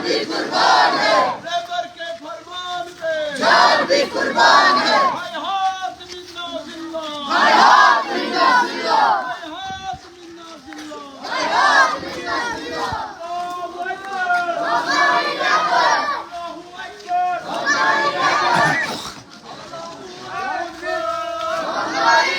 भी कुर्बान है, लेबर के फरमान पे जान भी कुर्बान है। हयात मिन्ना जिल्ला, हयात मिन्ना जिल्ला, हयात मिन्ना जिल्ला, हयात मिन्ना जिल्ला। अल्लाहु अकबर, हमारी रहमत, अल्लाहु अकबर, हमारी रहमत, हमारी रहमत, हमारी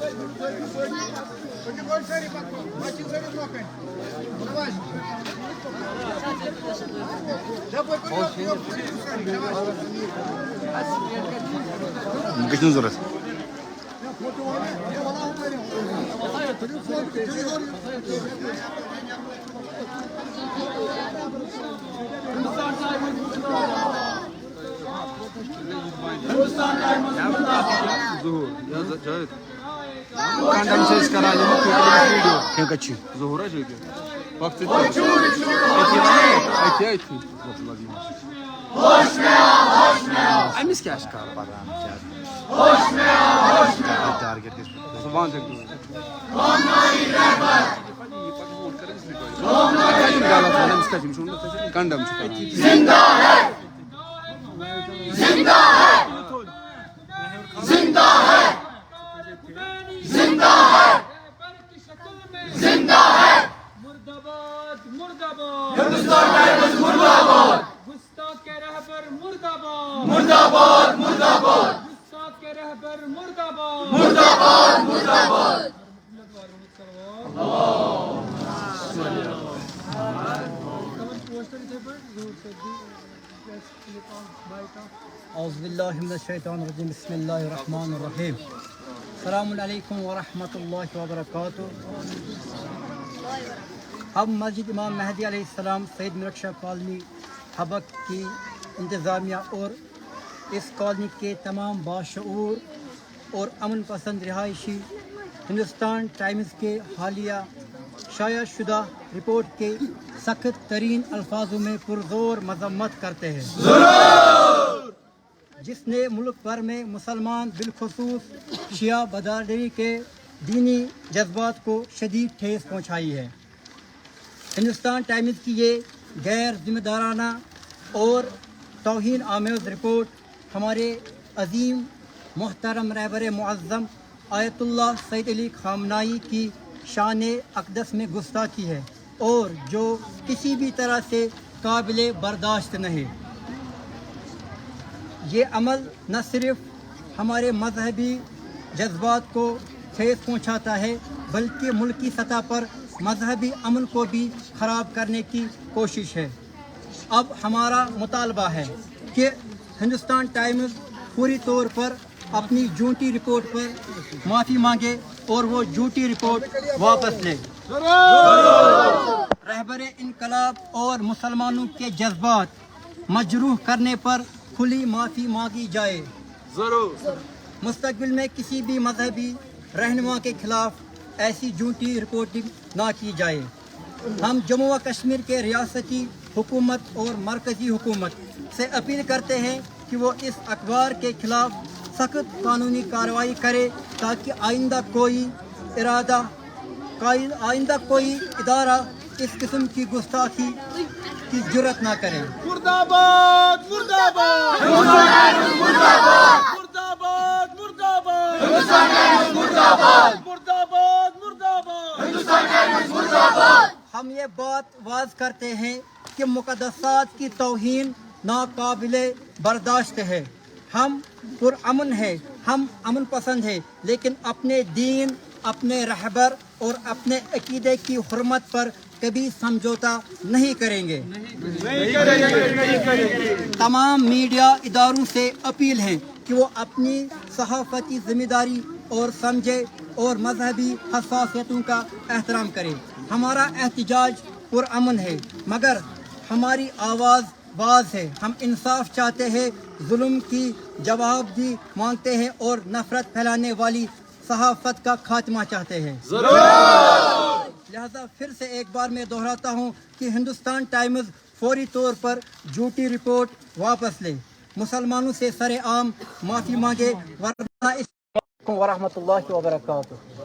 Thank you. Geçin zor. Kandam ses karali mu video. Kim kaçı? Zuhura jogi. Vaqt eti. Amis kya aşkar? Hoş me. Zuban tek. Kandam जिंदा है जिंदा है जिंदा है जिंदा है जिंदा है मुर्दाबाद मुर्दाबाद हिंदुस्तान टाइम्स मुर्दाबाद गुस्ताख के रहबर मुर्दाबाद मुर्दाबाद मुर्दाबाद गुस्ताख के रहबर मुर्दाबाद मुर्दाबाद मुर्दाबाद औज़ुबिल्लाहिमिनश्शैतानिर्रजीम बिस्मिल्लाहिर्रहमानिर्रहीम अस्सलामुअलैकुम वरहमतुल्लाहि वबरकातुहू। हम मस्जिद इमाम मेहदी अलैहिस्सलाम सैयद मिरक्षा कॉलोनी हबक की इंतज़ामिया और इस कॉलोनी के तमाम बाशऊर और अमन पसंद रिहायशी हिंदुस्तान टाइम्स के हालिया शाया शुदा रिपोर्ट के सख्त तरीन अल्फाजों में पुरजोर मजम्मत करते हैं, जिसने मुल्क भर में मुसलमान बिलखुसूस शिया बरादरी के दीनी जज्बात को शदीद ठेस पहुँचाई है। हिंदुस्तान टाइम्स की ये गैर जिम्मेदाराना और तौहीन आमेज़ रिपोर्ट हमारे अजीम मोहतरम रहबर मुअज़्ज़म आयतुल्लाह सैयद अली खामनाई की शान अक़दस में गुस्ताखी है और जो किसी भी तरह से काबिल बर्दाश्त नहीं। ये अमल न सिर्फ हमारे मजहबी जज्बात को ठेस पहुँचाता है बल्कि मुल्की सतह पर मजहबी अमन को भी ख़राब करने की कोशिश है। अब हमारा मुतालबा है कि हिंदुस्तान टाइम्स पूरी तौर पर अपनी झूठी रिपोर्ट पर माफ़ी मांगे और वो झूठी रिपोर्ट वापस ले। रहबर इनकलाब और मुसलमानों के जज्बात मजरूह करने पर खुली माफ़ी मांगी जाए। जरूर। मुस्तकबिल में किसी भी मजहबी रहनुमा के खिलाफ ऐसी झूठी रिपोर्टिंग ना की जाए। हम जम्मू व कश्मीर के रियासती हुकूमत और मरकज़ी हुकूमत से अपील करते हैं कि वो इस अखबार के खिलाफ सख्त कानूनी कार्रवाई करे ताकि आइंदा कोई इदारा इस किस्म की गुस्ताखी की जुर्रत ना करे। मुर्दाबाद मुर्दाबाद मुर्दाबाद मुर्दाबाद मुर्दाबाद मुर्दाबाद मुर्दाबाद मुर्दाबाद हिंदुस्तान टाइम्स मुर्दाबाद। हम ये बात वाज करते हैं कि मुक़द्दसात की तौहीन नाकाबिले बर्दाश्त है। हम पुरअमन है, हम अमन पसंद है, लेकिन अपने दीन, अपने रहबर और अपने अकीदे की हुर्मत पर कभी समझौता नहीं करेंगे। तमाम मीडिया इदारों से अपील है कि वो अपनी सहाफ़ती जिम्मेदारी और समझे और मजहबी हसासियतों का एहतराम करें। हमारा एहतजाज पुरअमन है मगर हमारी आवाज़ बाज है। हम इंसाफ चाहते हैं, जुल्म की जवाबदेही मांगते हैं और नफरत फैलाने वाली सहाफत का खात्मा चाहते हैं। लिहाजा फिर से एक बार मैं दोहराता हूँ कि हिंदुस्तान टाइम्स फौरी तौर पर झूठी रिपोर्ट वापस ले, मुसलमानों से सरेआम माफ़ी मांगे वरना इस वरहमतुल्लाहि वबरकातुहू।